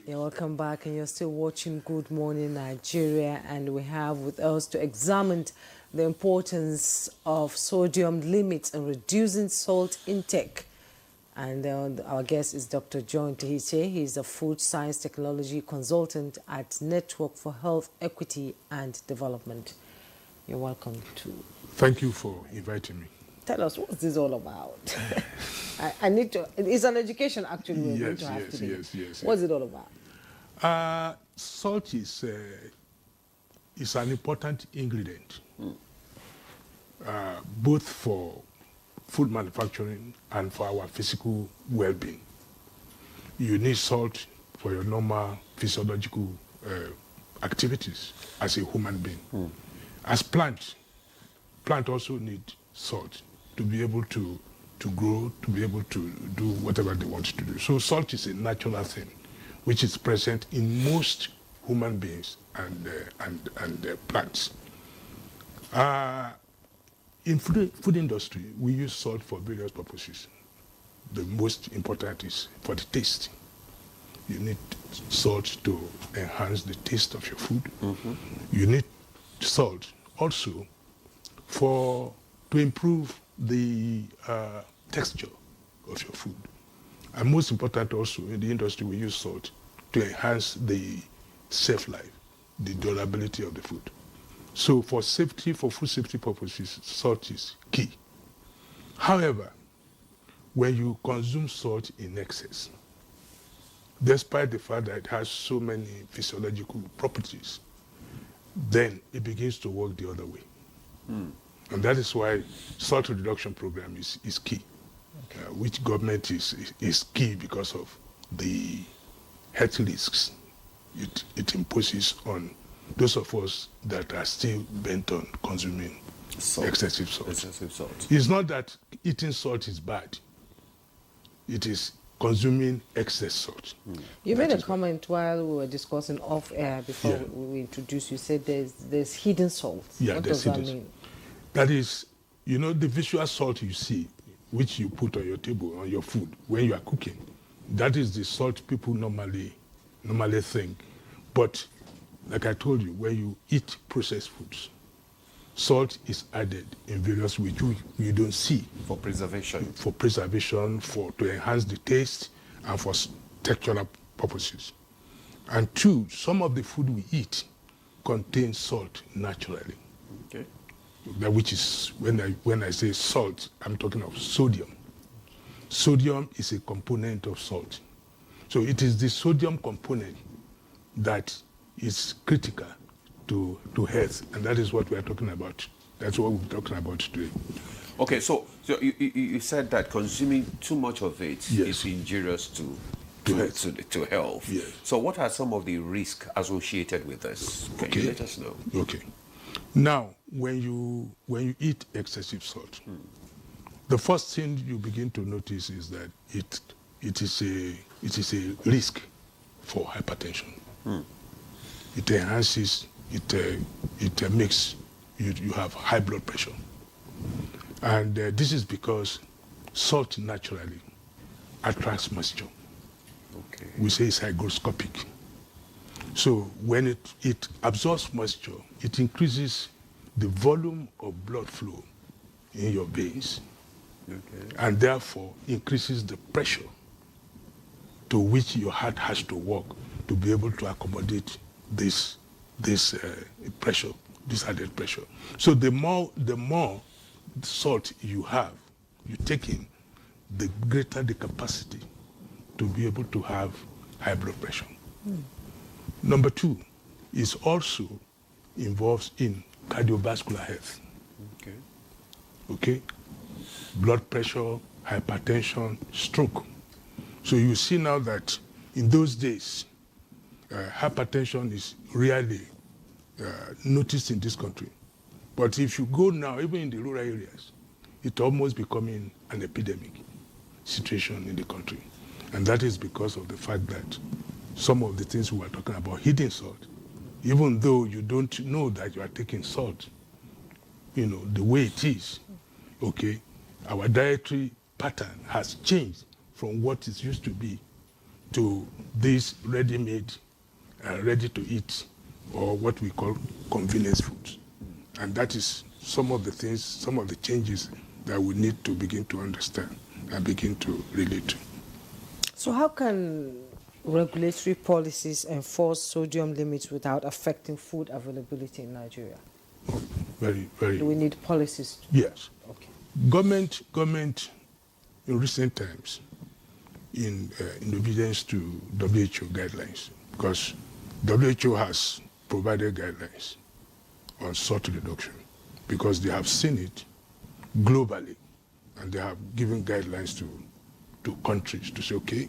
Yeah, welcome back, and you're still watching Good Morning Nigeria, and we have with us to examine the importance of sodium limits and reducing salt intake. And our guest is Dr. John Tehiche. He's a food science technology consultant at Network for Health Equity and Development. You're welcome to. Thank you for inviting me. Tell us, what's this all about? I need to. It's an education, actually. We're going to have today. Yes. What's it all about? Salt is an important ingredient, both for food manufacturing and for our physical well-being. You need salt for your normal physiological activities as a human being. As plant also need salt to be able to grow, to be able to do whatever they want to do. So salt is a natural thing, which is present in most human beings and plants. In food industry, we use salt for various purposes. The most important is for the taste. You need salt to enhance the taste of your food. You need salt also to improve the texture of your food. And most important also, in the industry, we use salt to enhance the shelf life, the durability of the food. So for food safety purposes, salt is key. However, when you consume salt in excess, despite the fact that it has so many physiological properties, then it begins to work the other way. And that is why salt reduction program is key, which government is key because of the health risks it imposes on those of us that are still bent on consuming excessive salt. It's not that eating salt is bad. It is consuming excess salt. You made a comment while we were discussing off air before we introduced you. Said there's hidden salt. Yeah, what does that mean? That is, the visual salt you see, which you put on your table, on your food, when you are cooking. That is the salt people normally think. But like I told you, when you eat processed foods, salt is added in various ways you don't see. For preservation. To enhance the taste, and for textural purposes. And two, some of the food we eat contains salt naturally. Okay. Which is, when I say salt, I'm talking of sodium. Sodium is a component of salt. So it is the sodium component that is critical to health, and that is what we are talking about. That's what we're talking about today. Okay, so you said that consuming too much of it is injurious to health. Yes. So what are some of the risks associated with this? Can you let us know? Okay. Now, when you eat excessive salt, the first thing you begin to notice is that it is a risk for hypertension. It enhances, it makes you have high blood pressure. And this is because salt naturally attracts moisture. Okay. We say it's hygroscopic. So when it absorbs moisture, it increases the volume of blood flow in your veins, and therefore increases the pressure to which your heart has to work to be able to accommodate this pressure, this added pressure. So the more salt you take in, the greater the capacity to be able to have high blood pressure. Number two is also involves in cardiovascular health. Okay? Blood pressure, hypertension, stroke. So you see now that in those days, hypertension is rarely noticed in this country. But if you go now, even in the rural areas, it's almost becoming an epidemic situation in the country. And that is because of the fact that some of the things we were talking about, hidden salt, even though you don't know that you are taking salt, the way it is, our dietary pattern has changed from what it used to be to these ready-made, ready-to-eat, or what we call convenience foods. And that is some of the things, some of the changes that we need to begin to understand and begin to relate to. So how can regulatory policies enforce sodium limits without affecting food availability in Nigeria? Oh, very, very. Do we need policies? Yes. Okay. Government in recent times, in obedience to WHO guidelines, because WHO has provided guidelines on salt reduction, because they have seen it globally, and they have given guidelines to countries to say, okay,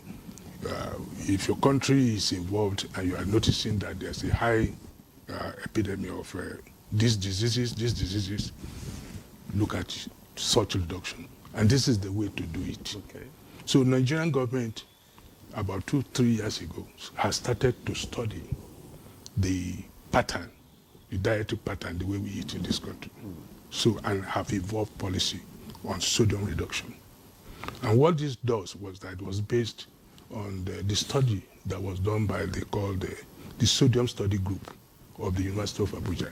if your country is involved and you are noticing that there's a high epidemic of these diseases, look at salt reduction. And this is the way to do it. Okay. So Nigerian government, about 2-3 years ago, has started to study the pattern, the dietary pattern, the way we eat in this country. So, and have evolved policy on sodium reduction. And what this does was that it was based on the study that was done by the Sodium Study Group of the University of Abuja.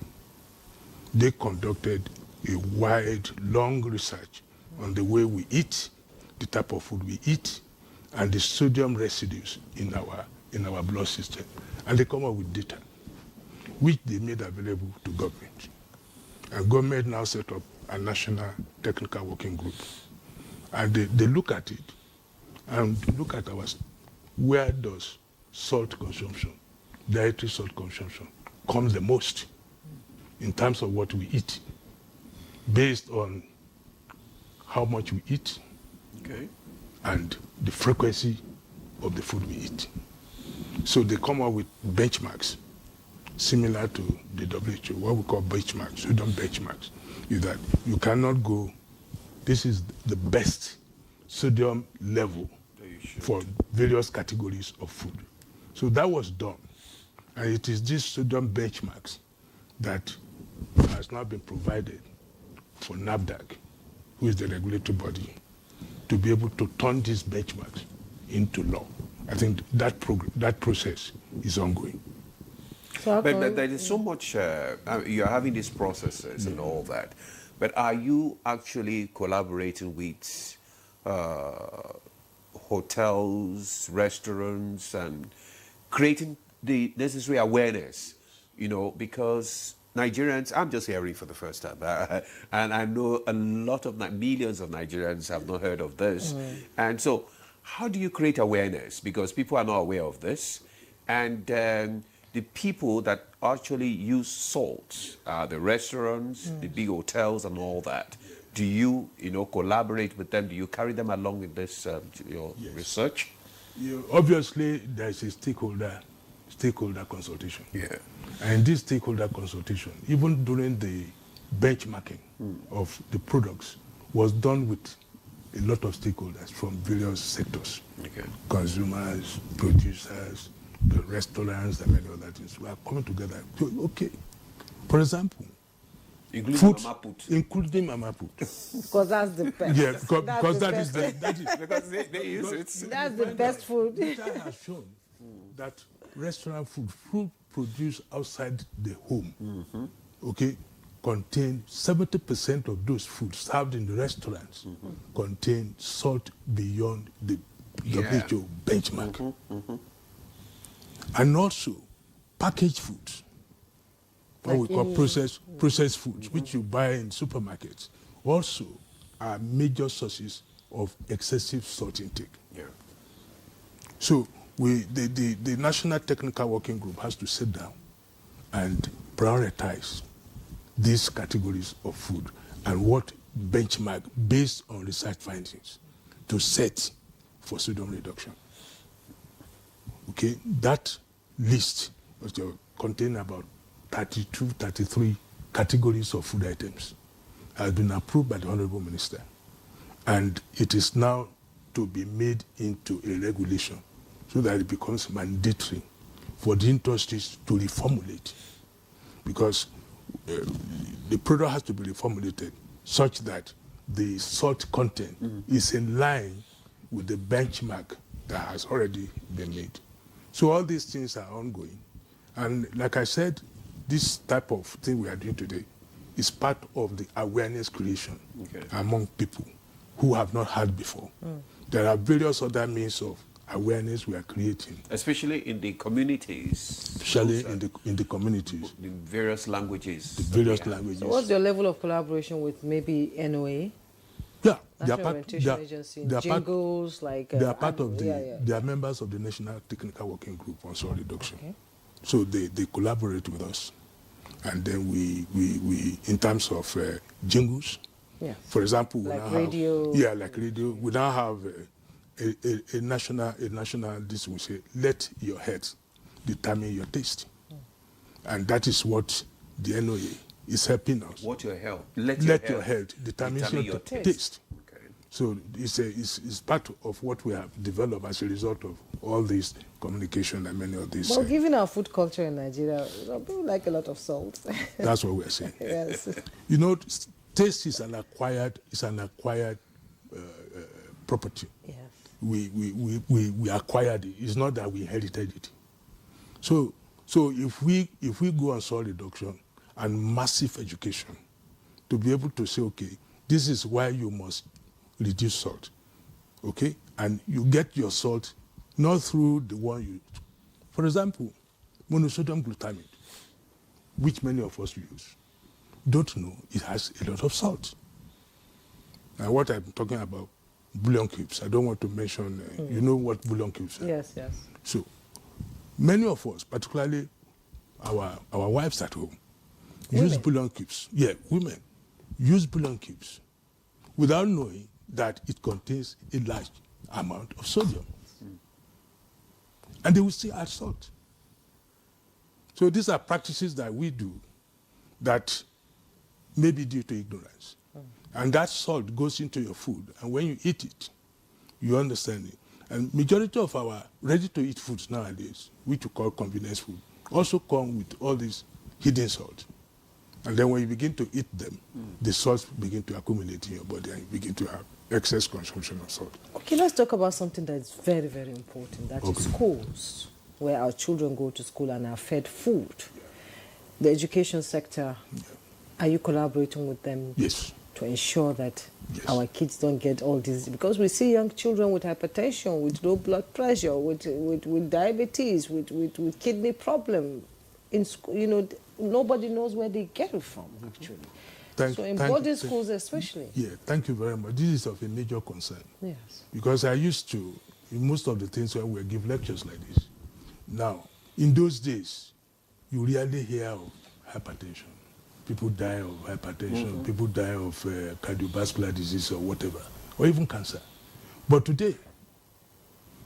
They conducted a wide, long research on the way we eat, the type of food we eat, and the sodium residues in our blood system. And they come up with data, which they made available to government. And government now set up a national technical working group. And they look at it and look at where does salt consumption, dietary salt consumption, comes the most in terms of what we eat, based on how much we eat, okay, and the frequency of the food we eat. So they come up with benchmarks similar to the WHO, what we call benchmarks, sodium benchmarks, is that you cannot go, this is the best sodium level for various categories of food. So that was done. And it is these sodium benchmarks that has now been provided for NAFDAC, who is the regulatory body, to be able to turn these benchmarks into law. I think that process is ongoing. But there is so much, you're having these processes and all that, but are you actually collaborating with hotels, restaurants, and creating the necessary awareness, because Nigerians, I'm just hearing for the first time, and I know a lot of millions of Nigerians have not heard of this. And so how do you create awareness? Because people are not aware of this. And the people that actually use salt, the restaurants, the big hotels and all that, do you, collaborate with them? Do you carry them along in this research? Obviously, there's a stakeholder consultation. Yeah. And this stakeholder consultation, even during the benchmarking of the products, was done with a lot of stakeholders from various sectors. Okay. Consumers, producers, the restaurants, and many other things. We are coming together. Okay. For example, including food, Mama Put. including Mama Put. Because that's the best. Yeah, because that is Because they use it. That's the best food. Data has shown that restaurant food produced outside the home, okay, contain 70% of those foods served in the restaurants contain salt beyond the WHO benchmark. And also packaged foods, what we call processed foods, which you buy in supermarkets, also are major sources of excessive salt intake. Yeah. So the National Technical Working Group has to sit down and prioritize these categories of food and what benchmark based on research findings to set for sodium reduction. Okay, that list contains about 32, 33 categories of food items, has been approved by the Honorable Minister. And it is now to be made into a regulation so that it becomes mandatory for the industries to reformulate. Because the product has to be reformulated such that the salt content is in line with the benchmark that has already been made. So all these things are ongoing. And like I said, this type of thing we are doing today is part of the awareness creation among people who have not had before. There are various other means of awareness we are creating. Especially in the communities. Especially in the communities. In various languages. The various languages. So what's your level of collaboration with maybe NOA? Yeah, Agency, jingles, they are part of the, they are members of the National Technical Working Group on Soil Reduction. Okay. So they collaborate with us. And then we in terms of jingles, for example, we like now radio. Have, like radio. We now have a national, this we say, let your head determine your taste. And that is what the NOA is helping us. What your health? Let your health determine your taste. Okay. So it's part of what we have developed as a result of all these communication and many of these. Well, given our food culture in Nigeria, people like a lot of salt. That's what we're saying. Yes. You know, taste is an acquired property. Yes. We acquired it. It's not that we inherited it. So if we go on soil reduction and massive education to be able to say, okay, this is why you must reduce salt, okay? And you get your salt not through the one you, for example, monosodium glutamate, which many of us use, don't know it has a lot of salt. Now what I'm talking about, bouillon cubes, I don't want to mention, you know what bouillon cubes are? Yes, yes. So many of us, particularly our wives at home, use bouillon cubes. Yeah, women use bouillon cubes without knowing that it contains a large amount of sodium. And they will still add salt. So these are practices that we do that may be due to ignorance. And that salt goes into your food. And when you eat it, you understand it. And majority of our ready-to-eat foods nowadays, which we call convenience food, also come with all this hidden salt. And then when you begin to eat them, the salts begin to accumulate in your body and you begin to have excess consumption of salt. Okay, let's talk about something that is very, very important. That is schools, where our children go to school and are fed food. The education sector, are you collaborating with them? Yes. To ensure that our kids don't get all these, because we see young children with hypertension, with low blood pressure, with diabetes, with kidney problem. In school, you know, nobody knows where they get it from, actually. So in boarding schools especially. Yeah, thank you very much. This is of a major concern. Yes. Because I used to, in most of the things when we give lectures like this. Now, in those days, you rarely hear of hypertension. People die of hypertension, people die of cardiovascular disease or whatever, or even cancer. But today,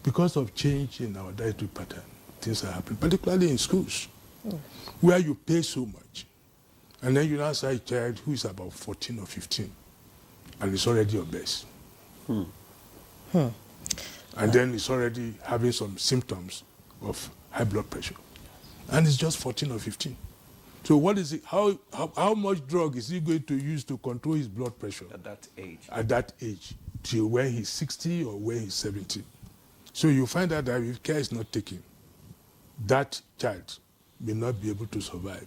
because of change in our dietary pattern, things are happening, particularly in schools, where you pay so much. And then you now see a child who is about 14 or 15, and is already obese. And then it's already having some symptoms of high blood pressure. And it's just 14 or 15. So what is it? How much drug is he going to use to control his blood pressure? At that age. At that age, till when he's 60 or when he's 70. So you find out that if care is not taken, that child may not be able to survive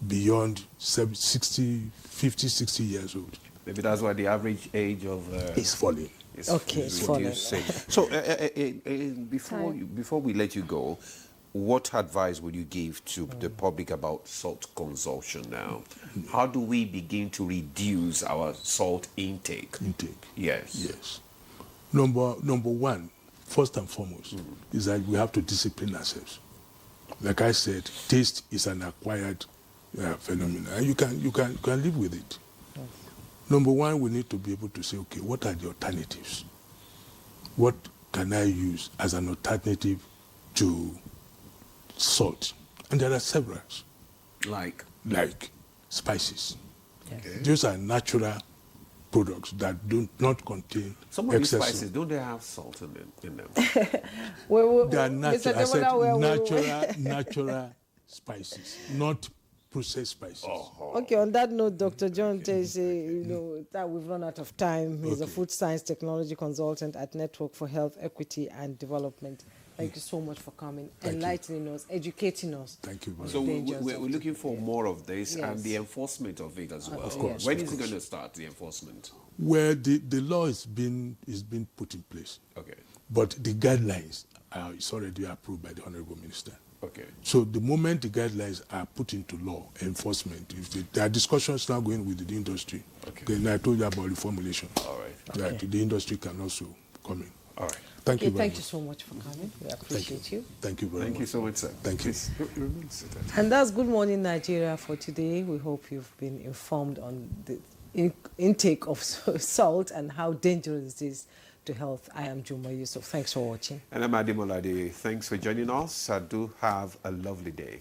beyond 50, 60 years old. Maybe that's why the average age of... is falling. It's falling. So before we let you go, what advice would you give to the public about salt consumption now? How do we begin to reduce our salt intake? Yes. Number one, first and foremost, is that we have to discipline ourselves. Like I said, taste is an acquired phenomenon, and you can live with it. Number one, we need to be able to say, okay, what are the alternatives? What can I use as an alternative to salt? And there are several. Like spices. Yes. Those are natural products that do not contain some of these spices, don't they have salt in them? They are natural. I said natural spices, not processed spices. Okay, on that note, Dr. John says, that we've run out of time. He's a Okay. food science technology consultant at Network for Health Equity and Development. Thank you so much for coming, enlightening us, educating us. Thank you very So much. we're looking for more of this and Yes. the enforcement of it as well. Of course, When of is it course. going to start, the enforcement? Where the law is being put in place, Okay. but the guidelines are it's already approved by the Honorable Minister. Okay. So the moment the guidelines are put into law, enforcement, if there are discussions now going with the industry, Okay. then I told you about reformulation. All right. That the industry can also come in. All right. Thank you very Thank much. you so much for coming. We Thank appreciate you. Thank you very Thank much. you so much, sir. Thank you. Please, remain seated. And that's Good Morning Nigeria for today. We hope you've been informed on the intake of salt and how dangerous it is to health. I am Juma Yusuf. Thanks for watching. And I'm Adimolade. Thanks for joining us. Do have a lovely day.